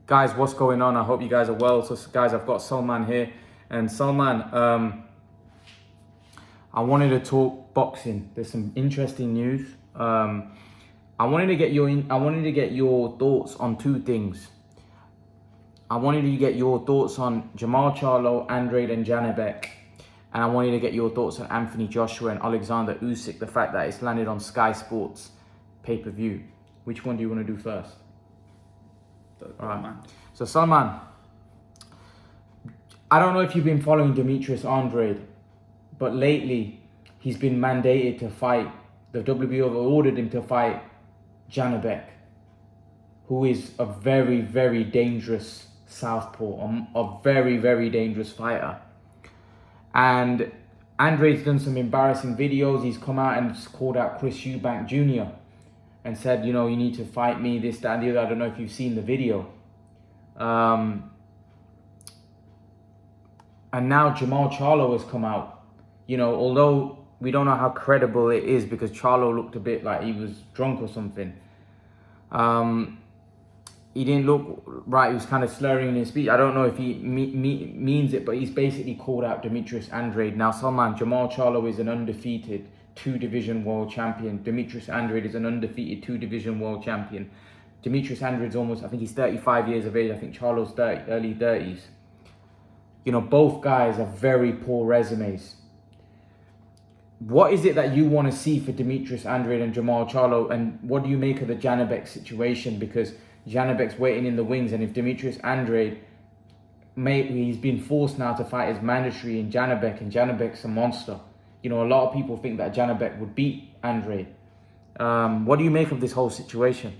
Guys, what's going on? I hope you guys are well. So guys, I've got Salman here. And Salman, I wanted to talk boxing. There's some interesting news. I wanted to get your thoughts on two things. I wanted to get your thoughts on Jamal Charlo, Andrade and Janibek. And I wanted to get your thoughts on Anthony Joshua and Alexander Usyk, the fact that it's landed on Sky Sports pay-per-view. Which one do you want to do first? All right, man. So Salman, I don't know if you've been following Demetrius Andrade, but lately he's been mandated to fight. The WBO ordered him to fight Janibek, who is a very, very dangerous southpaw, a very, very dangerous fighter. And Andrade's done some embarrassing videos. He's come out and called out Chris Eubank Jr. and said, you know, you need to fight me, this, that, and the other. I don't know if you've seen the video. And now Jamal Charlo has come out. You know, although we don't know how credible it is because Charlo looked a bit like he was drunk or something. He didn't look right. He was kind of slurring in his speech. I don't know if he means it, but he's basically called out Demetrius Andrade. Now, Salman, Jamal Charlo is an undefeated 2-division world champion. Demetrius Andrade is an undefeated 2-division world champion. Demetrius Andrade's almost, I think he's 35 years of age. I think Charlo's early 30s. You know, both guys have very poor resumes. What is it that you want to see for Demetrius Andrade and Jamal Charlo? And what do you make of the Janibek situation? Because Janibek's waiting in the wings. And if Demetrius Andrade, he's been forced now to fight as mandatory in Janibek. And Janibek's a monster. You know, a lot of people think that Janibek would beat Andrade. What do you make of this whole situation?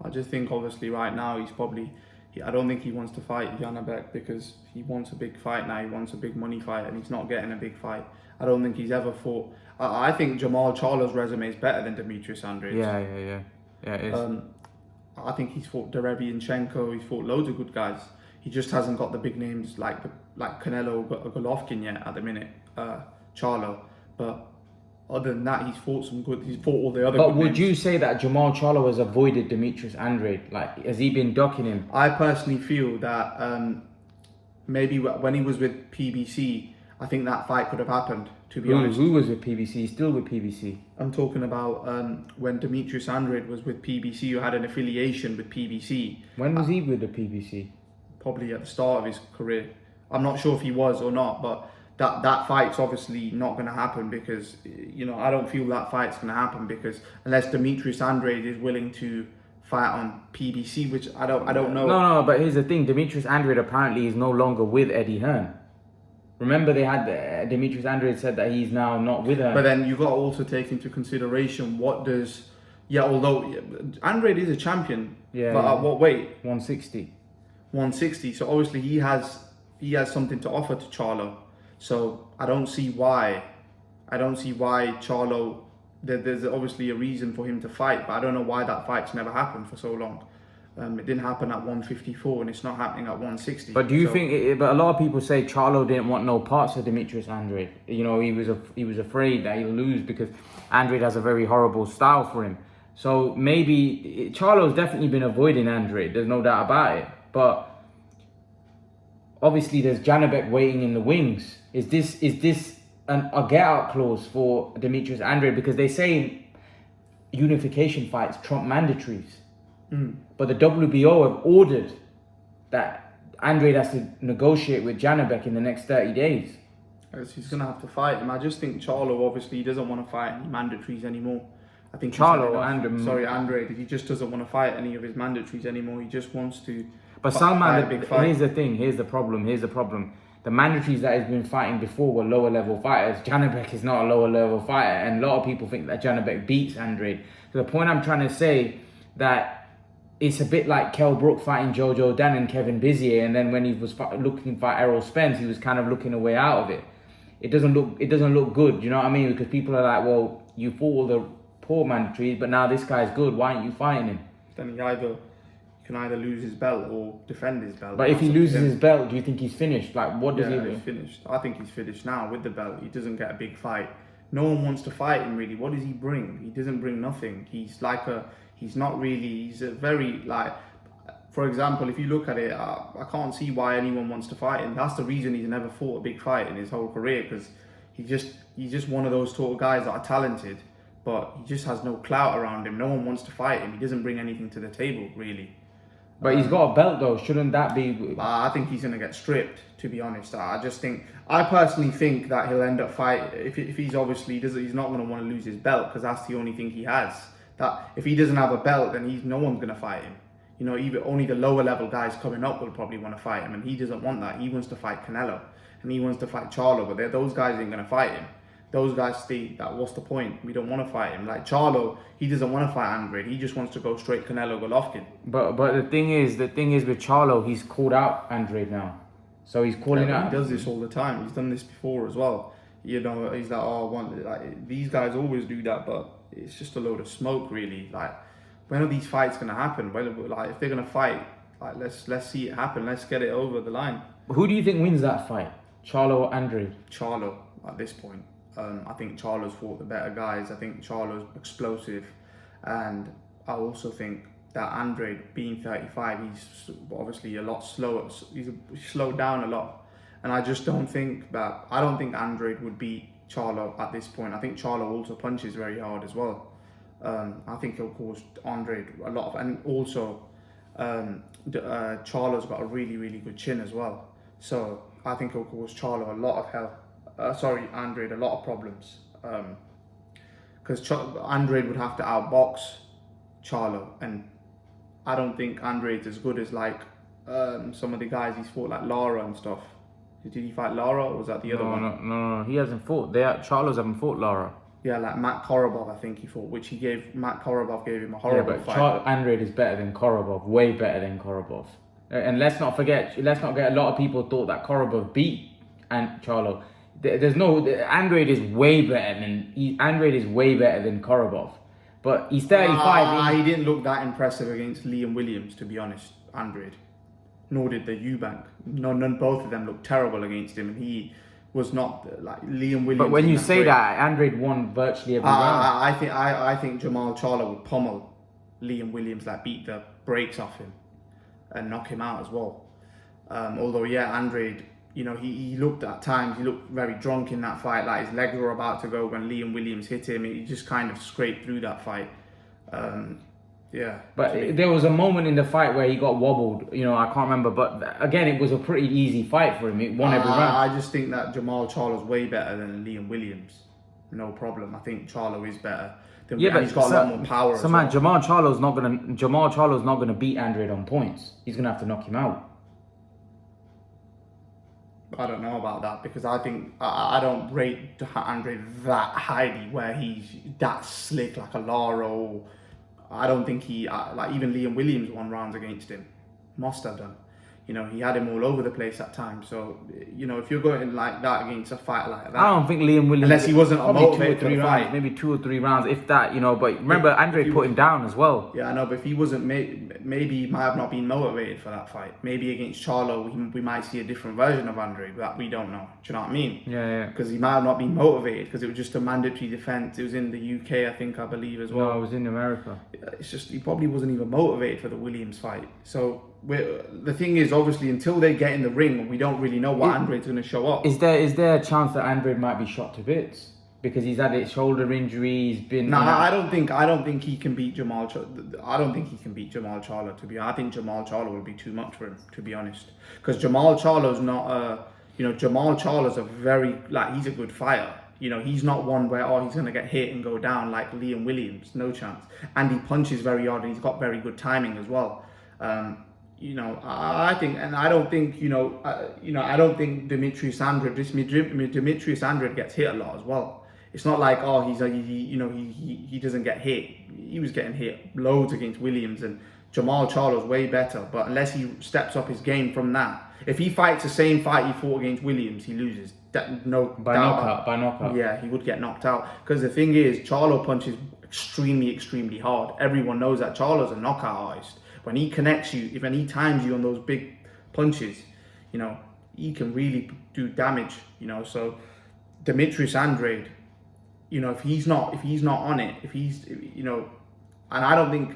I just think obviously right now I don't think he wants to fight Janibek because he wants a big fight now. He wants a big money fight and he's not getting a big fight. I don't think he's ever fought. I think Jamal Charlo's resume is better than Demetrius Andrade's. Yeah, it is. I think he's fought Derevianchenko. He's fought loads of good guys. He just hasn't got the big names like Canelo Golovkin yet at the minute. Charlo, but other than that, he's fought all the other. But would you say that Jamal Charlo has avoided Demetrius Andrade? Like, has he been ducking him? I personally feel that maybe when he was with PBC, I think that fight could have happened. To be honest, who was with PBC? He's still with PBC. I'm talking about when Demetrius Andrade was with PBC, who had an affiliation with PBC. When was he with the PBC? Probably at the start of his career. I'm not sure if he was or not, but that fight's obviously not going to happen because, you know, I don't feel that fight's going to happen because unless Demetrius Andrade is willing to fight on PBC, which I don't know. No, but here's the thing. Demetrius Andrade apparently is no longer with Eddie Hearn. Remember they had Demetrius Andrade said that he's now not with her. But then you've got to also take into consideration although Andrade is a champion, but at what weight? 160. 160. So obviously he has something to offer to Charlo. So I don't see why Charlo. There's obviously a reason for him to fight, but I don't know why that fight's never happened for so long. It didn't happen at 154, and it's not happening at 160. But do you think? But a lot of people say Charlo didn't want no parts of Demetrius Andrade. You know, he was afraid that he'll lose because Andrade has a very horrible style for him. So maybe Charlo's definitely been avoiding Andrade. There's no doubt about it. But obviously, there's Janibek waiting in the wings. Is this a get-out clause for Demetrius Andrade? Because they say unification fights trump mandatories. But the WBO have ordered that Andrade has to negotiate with Janibek in the next 30 days. He's going to have to fight him. I just think Charlo, obviously, he doesn't want to fight any mandatories anymore. I think Andrade, he just doesn't want to fight any of his mandatories anymore. He just wants to fight a big fight. Here's the thing. Here's the problem. The mandatories that he's been fighting before were lower level fighters. Janibek is not a lower level fighter, and a lot of people think that Janibek beats Andrade. So the point I'm trying to say that it's a bit like Kell Brook fighting Jojo Dan and Kevin Bizier, and then when he was looking for Errol Spence, he was kind of looking a way out of it. It doesn't look good, you know what I mean? Because people are like, well, you fought all the poor mandatories, but now this guy's good. Why aren't you fighting him? Then he can either lose his belt or defend his belt. But if he loses his belt, do you think he's finished? Like, what does he do? He's finished. I think he's finished now with the belt. He doesn't get a big fight. No one wants to fight him really. What does he bring? He doesn't bring nothing. He's a very for example, if you look at it, I can't see why anyone wants to fight him. That's the reason he's never fought a big fight in his whole career, because he's just one of those sort of guys that are talented, but he just has no clout around him. No one wants to fight him. He doesn't bring anything to the table, really. But he's got a belt though. Shouldn't that be? I think he's going to get stripped, to be honest. I personally think that he'll end up fighting. If he's obviously he's not going to want to lose his belt, because that's the only thing he has. That if he doesn't have a belt, then no one's going to fight him. You know, even only the lower level guys coming up will probably want to fight him, and he doesn't want that. He wants to fight Canelo, and he wants to fight Charlo, but those guys ain't going to fight him. Those guys think that what's the point? We don't want to fight him. Like Charlo, he doesn't want to fight Andrade. He just wants to go straight Canelo Golovkin. But the thing is with Charlo, he's called out Andrade now, so he's calling out. He does this all the time. He's done this before as well. You know, he's like, these guys always do that, but it's just a load of smoke, really. Like, when are these fights gonna happen? Like, if they're gonna fight, like let's see it happen. Let's get it over the line. Who do you think wins that fight, Charlo or Andrade? Charlo at this point. I think Charlo's fought the better guys. I think Charlo's explosive, and I also think that Andrade, being 35, he's obviously a lot slower. He's slowed down a lot, and I don't think Andrade would beat Charlo at this point. I think Charlo also punches very hard as well. I think he'll cause Andrade a lot of, and also Charlo's got a really, really good chin as well. So I think he'll cause Charlo a lot of hell. Andrade a lot of problems. Because Andrade would have to outbox Charlo, and I don't think Andrade's as good as like some of the guys he's fought, like Lara and stuff. Did he fight Lara, or was that the other one? No, he hasn't fought. Charlo's haven't fought Lara. Yeah, like Matt Korobov, I think he fought, which Matt Korobov gave him a horrible fight. Andrade is better than Korobov, way better than Korobov. And let's not get a lot of people thought that Korobov beat Charlo. Andrade is way better than Korobov. But he's 35. He didn't look that impressive against Liam Williams, to be honest, Andrade. Nor did the Eubank. Both of them looked terrible against him, and he was not like Liam Williams. But when you say that, Andrade won virtually every round. I think Jamal Charlo would pummel Liam Williams, like beat the brakes off him and knock him out as well. Although, yeah, Andrade, you know, he looked at times, he looked very drunk in that fight, like his legs were about to go when Liam Williams hit him. He just kind of scraped through that fight. Yeah. But there was a moment in the fight where he got wobbled. You know, I can't remember. But again, it was a pretty easy fight for him. It won every round. I just think that Jamal Charlo's way better than Liam Williams. No problem. I think Charlo is better. But he's got a lot more power. So, man, Jamal Charlo's not gonna beat Andrade on points. He's gonna have to knock him out. I don't know about that, because I think I don't rate Andrade that highly, where he's that slick like a Lara. I don't think like even Liam Williams won rounds against him. Must have done. You know, he had him all over the place at times. So, you know, if you're going like that against a fight like that, I don't think Liam Williams, unless he wasn't motivated for the fight, maybe 2 or 3 rounds, if that. You know, but remember, Andrade put him down as well. Yeah, I know, but if he wasn't, maybe he might have not been motivated for that fight. Maybe against Charlo, we might see a different version of Andrade that we don't know. Do you know what I mean? Yeah. Because he might have not been motivated, because it was just a mandatory defense. It was in the UK, I believe, as well. No, it was in America. It's just he probably wasn't even motivated for the Williams fight. So the thing is, obviously, until they get in the ring, we don't really know what Andrade's going to show up. Is there a chance that Andrade might be shot to bits because he's had a shoulder injury? He's been. No, I don't think he can beat Jamal. I don't think he can beat Jamal Charlo. To be honest, I think Jamal Charlo will be too much for him. To be honest, because Jamal Charlo's not. Jamal Charlo's he's a good fighter. You know, he's not one where he's going to get hit and go down like Liam Williams. No chance. And he punches very hard, and he's got very good timing as well. I don't think Demetrius Andrade gets hit a lot as well. It's not like he doesn't get hit. He was getting hit loads against Williams, and Jamal Charlo's way better. But unless he steps up his game from that, if he fights the same fight he fought against Williams, he loses. By knockout. Yeah, he would get knocked out. Because the thing is, Charlo punches extremely, extremely hard. Everyone knows that Charlo's a knockout artist. When he connects you, when he times you on those big punches, you know, he can really do damage, you know. So Demetrius Andrade, you know, if he's not on it, and I don't think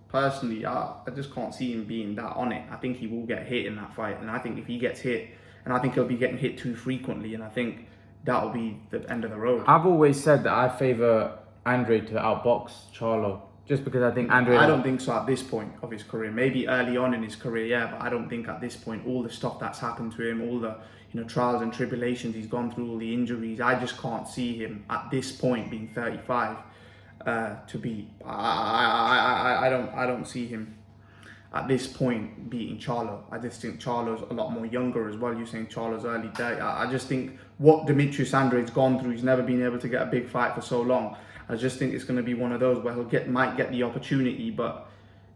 personally, I just can't see him being that on it. I think he will get hit in that fight, and I think if he gets hit, and I think he'll be getting hit too frequently, and I think that'll be the end of the road. I've always said that I favour Andrade to outbox Charlo, just because I think Andrade... I don't think so at this point of his career. Maybe early on in his career, yeah, but I don't think at this point, all the stuff that's happened to him, all the trials and tribulations he's gone through, all the injuries, I just can't see him at this point being 35 to beat. I don't see him at this point beating Charlo. I just think Charlo's a lot more younger as well. You're saying Charlo's early 30. I just think what Demetrius Andrade's gone through, he's never been able to get a big fight for so long. I just think it's going to be one of those where might get the opportunity, but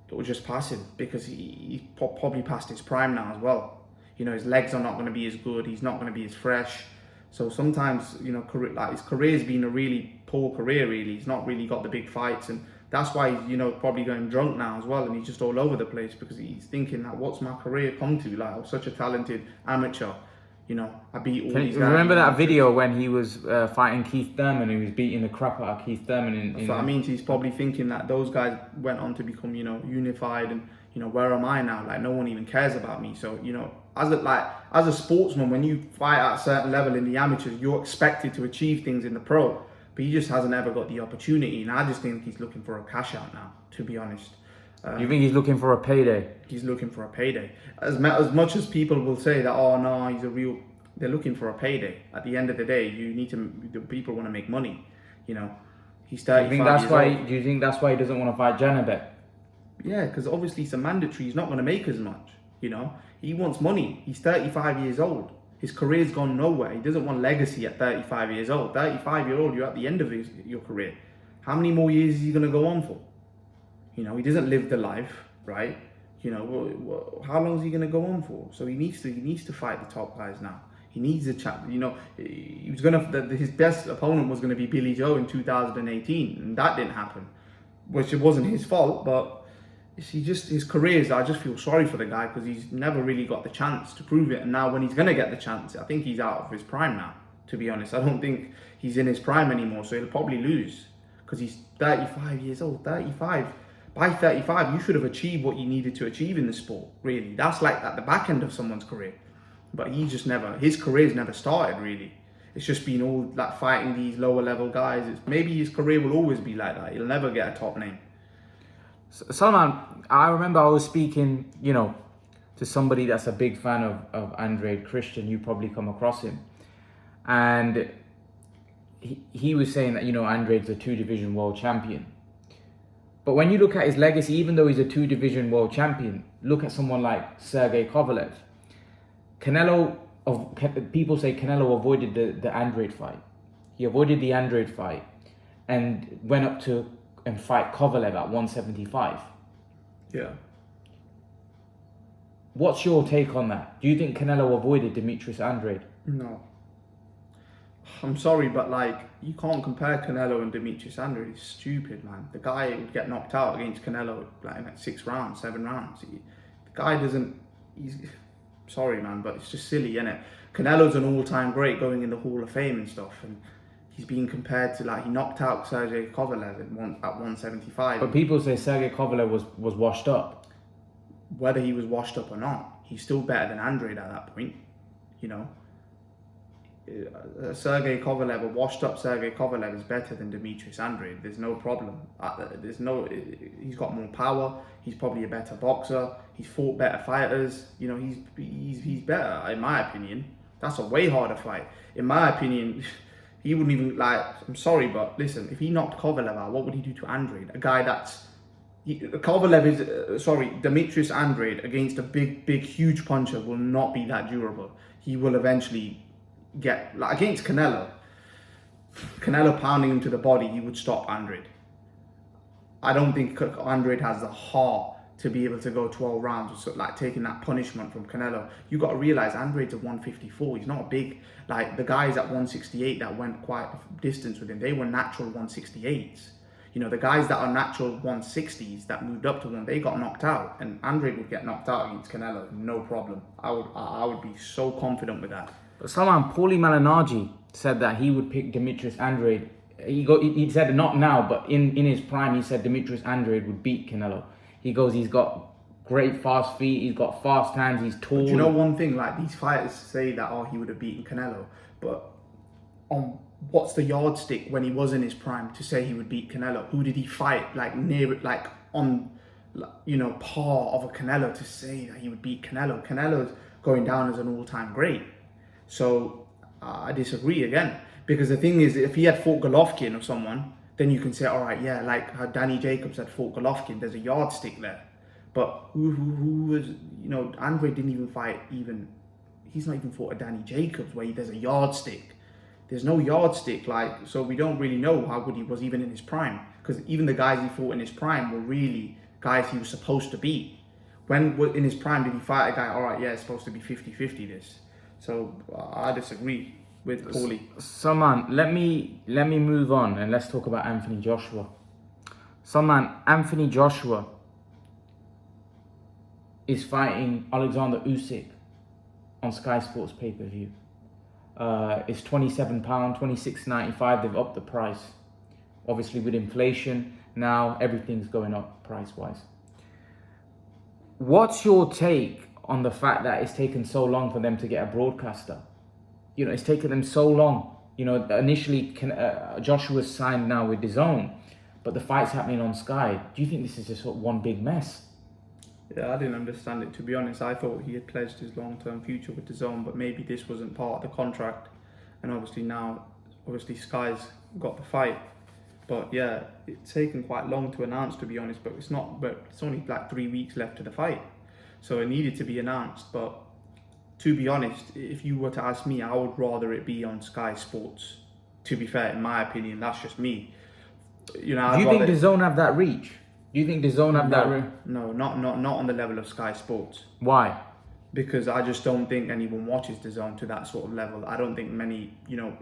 it will just pass him because he's probably past his prime now as well. His legs are not going to be as good. He's not going to be as fresh. So sometimes, his career's been a really poor career, really. He's not really got the big fights, and that's why he's, probably going drunk now as well, and he's just all over the place because he's thinking that what's my career come to? Like, I was such a talented amateur. I beat all these guys. Remember that video when he was fighting Keith Thurman, and he was beating the crap out of Keith Thurman? That's what I mean. He's probably thinking that those guys went on to become, unified, and where am I now? Like, no one even cares about me. So, as a sportsman, when you fight at a certain level in the amateurs, you're expected to achieve things in the pro, but he just hasn't ever got the opportunity. And I just think he's looking for a cash out now, to be honest. You think he's looking for a payday? He's looking for a payday. As much as people will say that, oh no, they're looking for a payday. At the end of the day, the people want to make money. He's 35 years old. Do you think that's why he doesn't want to fight Janibek? Yeah, because obviously it's a mandatory. He's not going to make as much. He wants money. He's 35 years old. His career's gone nowhere. He doesn't want legacy at 35 years old. 35-year-old, you're at the end of your career. How many more years is he going to go on for? He doesn't live the life, right? How long is he going to go on for? So he needs to fight the top guys now. He needs a chat. He was his best opponent was gonna be Billy Joe in 2018, and that didn't happen, which it wasn't his fault. But his careers. I just feel sorry for the guy because he's never really got the chance to prove it. And now when he's gonna get the chance, I think he's out of his prime now. To be honest, I don't think he's in his prime anymore. So he'll probably lose because he's 35 years old. 35. By 35, you should have achieved what you needed to achieve in the sport. Really, that's like at the back end of someone's career. But his career's never started really. It's just been all like fighting these lower level guys. Maybe his career will always be like that. He'll never get a top name. Salman, I remember I was speaking, to somebody that's a big fan of Andrade, Christian. You probably come across him. And he was saying that, Andrade's a 2-division world champion. But when you look at his legacy, even though he's a 2-division world champion, look at someone like Sergey Kovalev. People say Canelo avoided the Andrade fight. He avoided the Andrade fight and went up to and fight Kovalev at 175. Yeah. What's your take on that? Do you think Canelo avoided Demetrius Andrade? No. I'm sorry, but you can't compare Canelo and Demetrius Andrade. It's stupid, man. The guy would get knocked out against Canelo in 6 rounds, 7 rounds. The guy doesn't. Sorry, man, but it's just silly, isn't it? Canelo's an all-time great going in the Hall of Fame and stuff, and he's being compared to he knocked out Sergey Kovalev at 175. But people say Sergey Kovalev was washed up. Whether he was washed up or not, he's still better than Andrade at that point. Sergey Kovalev, a washed-up Sergey Kovalev is better than Demetrius Andrade. There's no problem. He's got more power. He's probably a better boxer. He's fought better fighters. He's better, in my opinion. That's a way harder fight. In my opinion, he wouldn't even I'm sorry, but listen, if he knocked Kovalev out, what would he do to Andrade? A guy Demetrius Andrade against a big, huge puncher will not be that durable. He will eventually get against Canelo pounding him to the body, he would stop Andrade. I don't think Andrade has the heart to be able to go 12 rounds, taking that punishment from Canelo. You got to realize Andrade's at 154. He's not big. The guys at 168 that went quite a distance with him, they were natural 168s. The guys that are natural 160s that moved up to one, they got knocked out, and Andrade would get knocked out against Canelo, no problem. I would be so confident with that. But Paulie Malignaggi said that he would pick Demetrius Andrade. He said not now, but in his prime, he said Demetrius Andrade would beat Canelo. He goes, he's got great fast feet, he's got fast hands, he's tall. But you know one thing, like these fighters say that, oh, he would have beaten Canelo, but on what's the yardstick when he was in his prime to say he would beat Canelo? Who did he fight like near, like on, you know, par of a Canelo to say that he would beat Canelo? Canelo's going down as an all-time great. So I disagree again, because the thing is, if he had fought Golovkin or someone, then you can say, all right, yeah, like how Danny Jacobs had fought Golovkin, there's a yardstick there. But who was, you know, Andre didn't even fight he's not even fought a Danny Jacobs where there's a yardstick. There's no yardstick, like, so we don't really know how good he was even in his prime, because even the guys he fought in his prime were really guys he was supposed to beat. When in his prime did he fight a guy, all right, yeah, it's supposed to be 50-50 this. So I disagree with Paulie. So man, let me move on and let's talk about Anthony Joshua. So man, Anthony Joshua is fighting Alexander Usyk on Sky Sports pay-per-view. It's £27, $26.95. They've upped the price. Obviously, with inflation now, everything's going up price-wise. What's your take on the fact that it's taken so long for them to get a broadcaster? You know, it's taken them so long. You know, initially Joshua's signed now with DAZN, but the fight's happening on Sky. Do you think this is just one big mess? Yeah, I didn't understand it, to be honest. I thought he had pledged his long-term future with DAZN, but maybe this wasn't part of the contract. And obviously now, Sky's got the fight. But yeah, it's taken quite long to announce, to be honest, but it's only like 3 weeks left to the fight. So it needed to be announced. But to be honest, if you were to ask me, I would rather it be on Sky Sports. To be fair, in my opinion, that's just me. You know, do you think DAZN have that reach? Do you think DAZN have that reach? No, not on the level of Sky Sports. Why? Because I just don't think anyone watches DAZN to that sort of level. I don't think many, you know,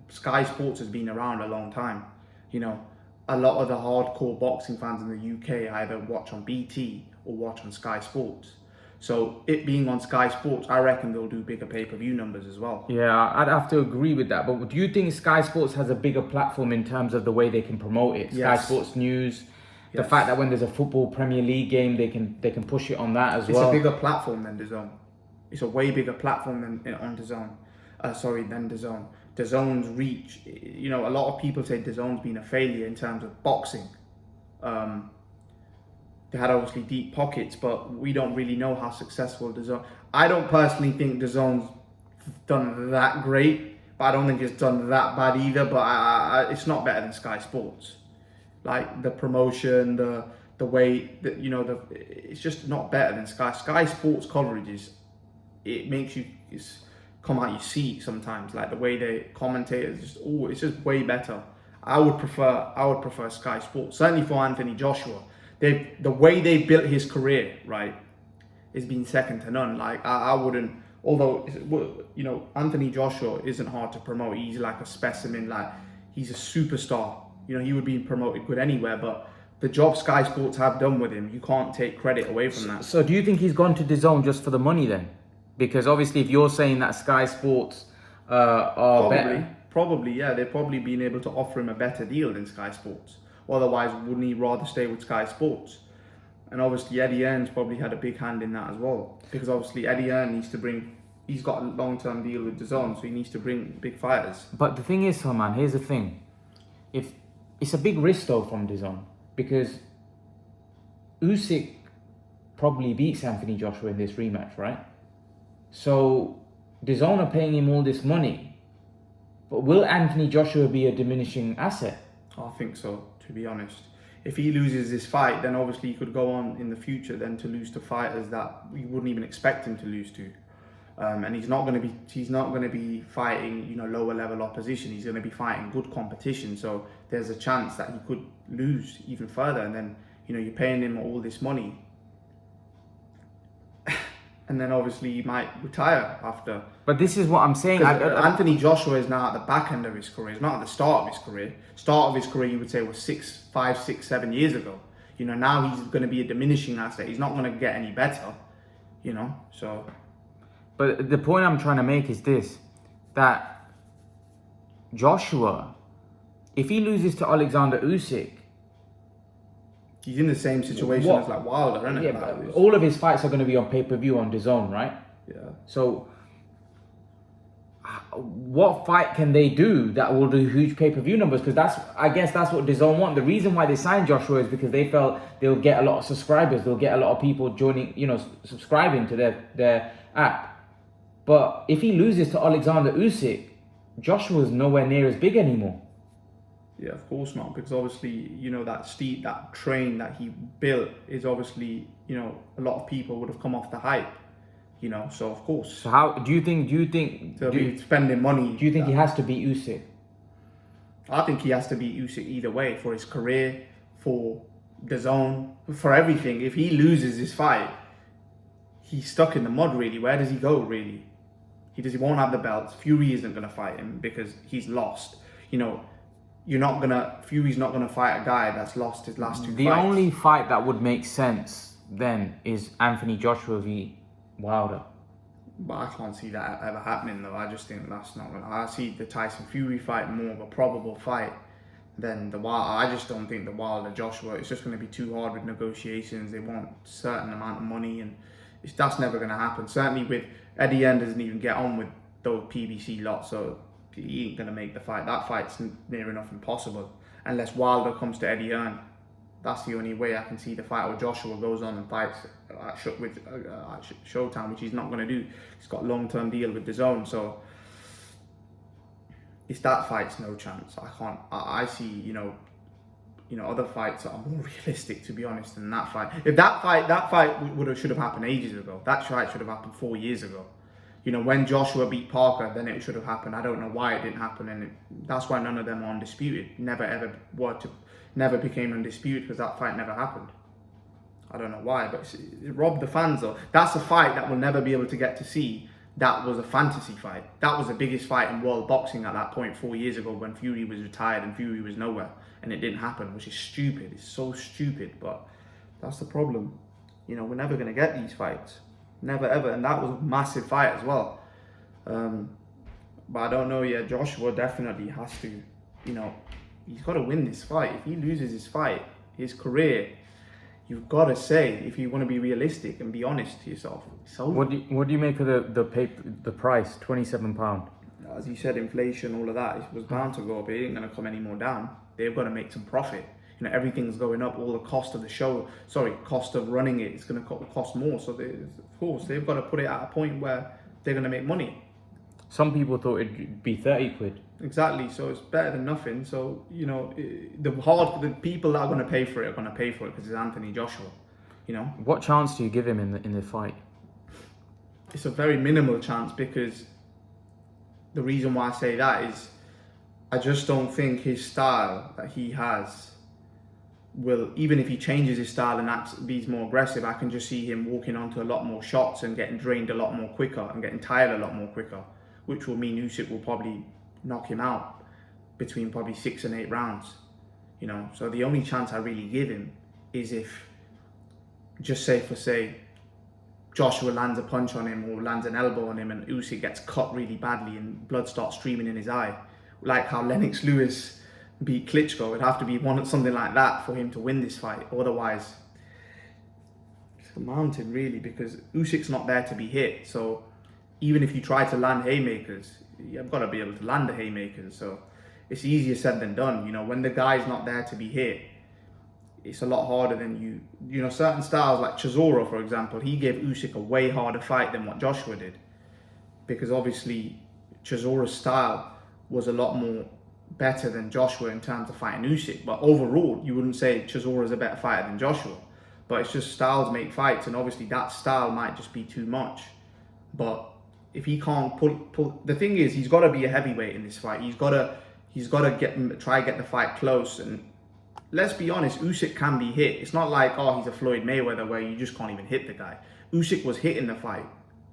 Sky Sports has been around a long time. You know, a lot of the hardcore boxing fans in the UK either watch on BT or watch on Sky Sports. So it being on Sky Sports, I reckon they'll do bigger pay-per-view numbers as well. Yeah, I'd have to agree with that. But do you think Sky Sports has a bigger platform in terms of the way they can promote it? Sky Sports News, the fact that when there's a football Premier League game, they can push it on that as well. It's a bigger platform than DAZN. It's a way bigger platform than on DAZN. Than DAZN. DAZN's reach, you know, a lot of people say DAZN's been a failure in terms of boxing. They had obviously deep pockets, but we don't really know how successful DAZN. I don't personally think DAZN's done that great, but I don't think it's done that bad either. But it's not better than Sky Sports. Like the promotion, the way that, you know, it's just not better than Sky Sports coverage it makes you come out your seat sometimes. Like the way they commentate is it's just way better. I would prefer Sky Sports, certainly for Anthony Joshua. The way they built his career, right, has been second to none. Like I wouldn't, although, you know, Anthony Joshua isn't hard to promote. He's like a specimen. Like he's a superstar. You know, he would be promoted good anywhere, but the job Sky Sports have done with him, you can't take credit away from that. So do you think he's gone to DAZN just for the money then? Because obviously if you're saying that Sky Sports are better... Probably, yeah. They've probably been able to offer him a better deal than Sky Sports. Otherwise, wouldn't he rather stay with Sky Sports? And obviously Eddie Hearn's probably had a big hand in that as well. Because obviously Eddie Hearn he's got a long-term deal with DAZN, so he needs to bring big fighters. But the thing is, man, here's the thing. If it's a big risk though from DAZN, because Usyk probably beats Anthony Joshua in this rematch, right? So DAZN are paying him all this money, but will Anthony Joshua be a diminishing asset? I think so, to be honest. If he loses this fight, then obviously he could go on in the future then to lose to fighters that we wouldn't even expect him to lose to. And he's not going to be fighting, you know, lower level opposition. He's going to be fighting good competition. So there's a chance that he could lose even further. And then, you know, you're paying him all this money. And then obviously he might retire after. But this is what I'm saying. Anthony Joshua is now at the back end of his career. He's not at the start of his career. Start of his career, you would say, was 5, 6, 7 years ago. You know, now he's going to be a diminishing asset. He's not going to get any better, you know, so... But the point I'm trying to make is this, that Joshua, if he loses to Alexander Usyk, He's in the same situation as like Wilder, isn't it? Yeah, but all of his fights are going to be on pay-per-view on DAZN, right? Yeah. So, what fight can they do that will do huge pay-per-view numbers? Because I guess that's what DAZN want. The reason why they signed Joshua is because they felt they'll get a lot of subscribers. They'll get a lot of people joining, subscribing to their app. But if he loses to Alexander Usyk, Joshua's nowhere near as big anymore. Yeah, of course not, because obviously, that train that he built is obviously, a lot of people would have come off the hype, so of course. So how do you think they'll be spending money? Do you think he has to beat Usyk? I think he has to beat Usyk either way, for his career, for DAZN, for everything. If he loses this fight, he's stuck in the mud, really. Where does he go, really? He won't have the belts. Fury isn't going to fight him because he's lost. Fury's not gonna fight a guy that's lost his last two fights. The only fight that would make sense then is Anthony Joshua v Wilder. But I can't see that ever happening though. I just think that's not gonna. I see the Tyson Fury fight more of a probable fight than the Wilder. I just don't think the Wilder Joshua. It's just gonna be too hard with negotiations. They want a certain amount of money, and that's never gonna happen. Certainly with Eddie Hearn doesn't even get on with those PBC lots, so he ain't gonna make the fight. That fight's near enough impossible unless Wilder comes to Eddie Hearn. That's the only way I can see the fight. Or Joshua goes on and fights at Showtime, which he's not gonna do. He's got a long-term deal with DAZN, so if that fight's no chance. I can't. I see other fights that are more realistic, to be honest, than that fight. If that fight should have happened ages ago. That fight should have happened 4 years ago. When Joshua beat Parker, then it should have happened. I don't know why it didn't happen, and that's why none of them are undisputed. Never became undisputed because that fight never happened. I don't know why, but it robbed the fans though. That's a fight that we'll never be able to get to see. That was a fantasy fight. That was the biggest fight in world boxing at that point 4 years ago when Fury was retired and Fury was nowhere, and it didn't happen, which is stupid. It's so stupid, but that's the problem. We're never going to get these fights. Never ever, and that was a massive fight as well. But I don't know. Yeah, Joshua definitely has to. He's got to win this fight. If he loses his fight, his career, you've got to say, if you want to be realistic and be honest to yourself. So what do you make of the price? £27. As you said, inflation, all of that, it was bound to go up. It ain't going to come any more down. They've got to make some profit. Everything's going up. All the cost of the show, cost of running it, it's going to cost more. So of course, they've got to put it at a point where they're going to make money. Some people thought it'd be 30 quid. Exactly. So it's better than nothing. So the people that are going to pay for it are going to pay for it because it's Anthony Joshua. What chance do you give him in the fight? It's a very minimal chance, because the reason why I say that is I just don't think his style that he has will, even if he changes his style and be more aggressive, I can just see him walking onto a lot more shots and getting drained a lot more quicker and getting tired a lot more quicker, which will mean Usyk will probably knock him out between probably 6 and 8 rounds. So the only chance I really give him is if, just say Joshua lands a punch on him or lands an elbow on him and Usyk gets cut really badly and blood starts streaming in his eye, like how Lennox Lewis beat Klitschko. It'd have to be something like that for him to win this fight. Otherwise, it's a mountain really, because Usyk's not there to be hit. So even if you try to land haymakers, you've got to be able to land the haymakers. So it's easier said than done. When the guy's not there to be hit, it's a lot harder than certain styles like Chisora, for example. He gave Usyk a way harder fight than what Joshua did, because obviously Chisora's style was a lot more better than Joshua in terms of fighting Usyk, but overall you wouldn't say Chisora is a better fighter than Joshua. But it's just styles make fights, and obviously that style might just be too much. But if he can't pull, the thing is, he's got to be a heavyweight in this fight. He's got to try get the fight close. And let's be honest, Usyk can be hit. It's not like he's a Floyd Mayweather where you just can't even hit the guy. Usyk was hitting the fight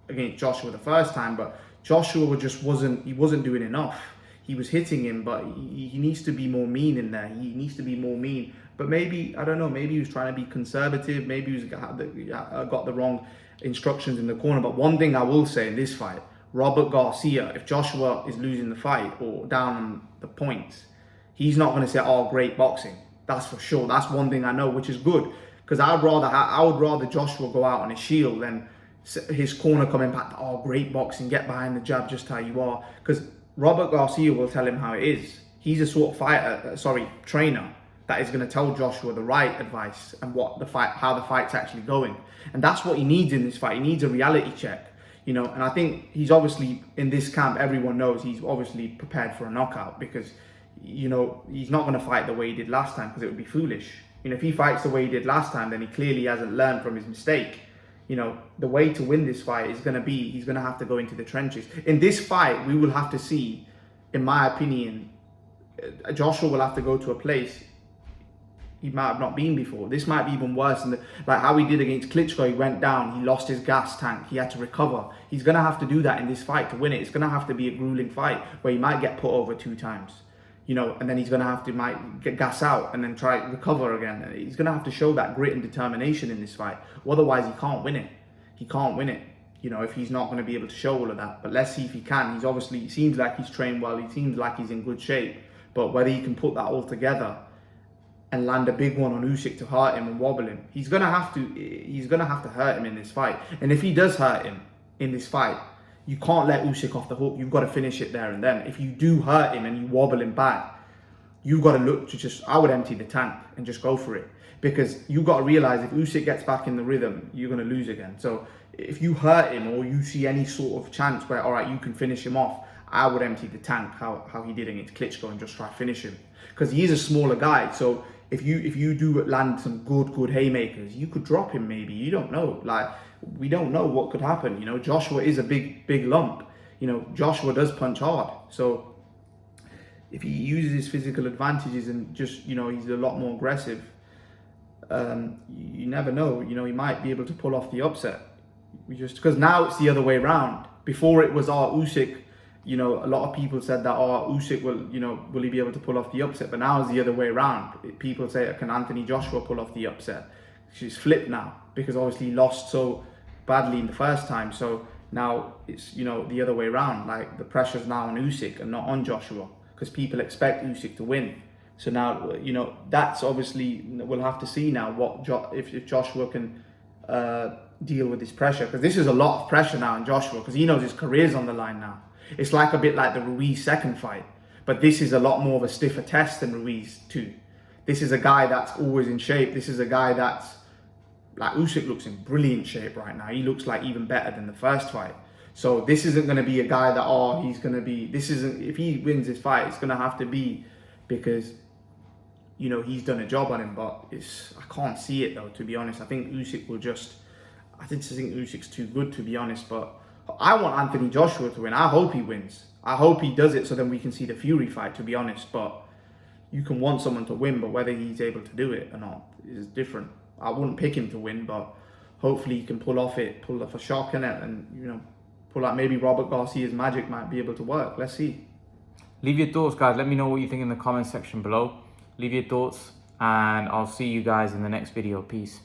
against Joshua the first time, but Joshua wasn't doing enough. He was hitting him, but he needs to be more mean in there. He needs to be more mean. But maybe, I don't know, maybe he was trying to be conservative. Maybe he got the wrong instructions in the corner. But one thing I will say in this fight, Robert Garcia, if Joshua is losing the fight or down on the points, he's not going to say, great boxing. That's for sure. That's one thing I know, which is good. Because I would rather Joshua go out on a shield than his corner coming back, oh, great boxing, get behind the jab just how you are. Because Robert Garcia will tell him how it is. He's a sort of trainer that is going to tell Joshua the right advice and how the fight's actually going. And that's what he needs in this fight. He needs a reality check, you know. And I think he's obviously, in this camp, everyone knows he's obviously prepared for a knockout, because, you know, he's not going to fight the way he did last time, because it would be foolish. You know, if he fights the way he did last time, then he clearly hasn't learned from his mistake. You know, the way to win this fight is going to be, he's going to have to go into the trenches. In this fight, we will have to see, in my opinion, Joshua will have to go to a place he might have not been before. This might be even worse than like how he did against Klitschko. He went down, he lost his gas tank, he had to recover. He's going to have to do that in this fight to win it. It's going to have to be a grueling fight where he might get put over 2 times. You know, and then he's going to have to might get gas out and then try to recover again. He's going to have to show that grit and determination in this fight. Otherwise, he can't win it. He can't win it, you know, if he's not going to be able to show all of that. But let's see if he can. He's obviously, it seems like he's trained well. He seems like he's in good shape. But whether he can put that all together and land a big one on Usyk to hurt him and wobble him, he's going to have to hurt him in this fight. And if he does hurt him in this fight, you can't let Usyk off the hook. You've got to finish it there and then. If you do hurt him and you wobble him back, you've got to look to I would empty the tank and just go for it. Because you've got to realise if Usyk gets back in the rhythm, you're going to lose again. So if you hurt him or you see any sort of chance where, all right, you can finish him off, I would empty the tank, how he did against Klitschko, and just try to finish him. Because he is a smaller guy. So if you do land some good haymakers, you could drop him maybe. You don't know. Like, we don't know what could happen. You know, Joshua is a big lump. You know, Joshua does punch hard. So if he uses his physical advantages and just, you know, he's a lot more aggressive, you never know. You know, he might be able to pull off the upset. Because now it's the other way around. Before it was, Usyk, you know, a lot of people said that, Usyk will he be able to pull off the upset? But now it's the other way around. People say, can Anthony Joshua pull off the upset? She's flipped now, because obviously he lost so badly in the first time. So now it's, you know, the other way around. Like, the pressure's now on Usyk and not on Joshua, because people expect Usyk to win. So now, you know, that's obviously, we'll have to see now if Joshua can deal with this pressure, because this is a lot of pressure now on Joshua, because he knows his career's on the line now. It's like a bit like the Ruiz second fight, but this is a lot more of a stiffer test than Ruiz too. This is a guy that's always in shape. This is a guy that's, like, Usyk looks in brilliant shape right now. He looks like even better than the first fight. So this isn't going to be a guy that, if he wins this fight, it's going to have to be because, you know, he's done a job on him. But I can't see it though, to be honest. I think Usyk I think Usyk's too good, to be honest. But I want Anthony Joshua to win. I hope he wins. I hope he does it so then we can see the Fury fight, to be honest. But you can want someone to win, but whether he's able to do it or not is different. I wouldn't pick him to win, but hopefully he can pull off a shock in it, and, you know, pull out maybe Robert Garcia's magic might be able to work. Let's see. Leave your thoughts, guys. Let me know what you think in the comment section below. Leave your thoughts, and I'll see you guys in the next video. Peace.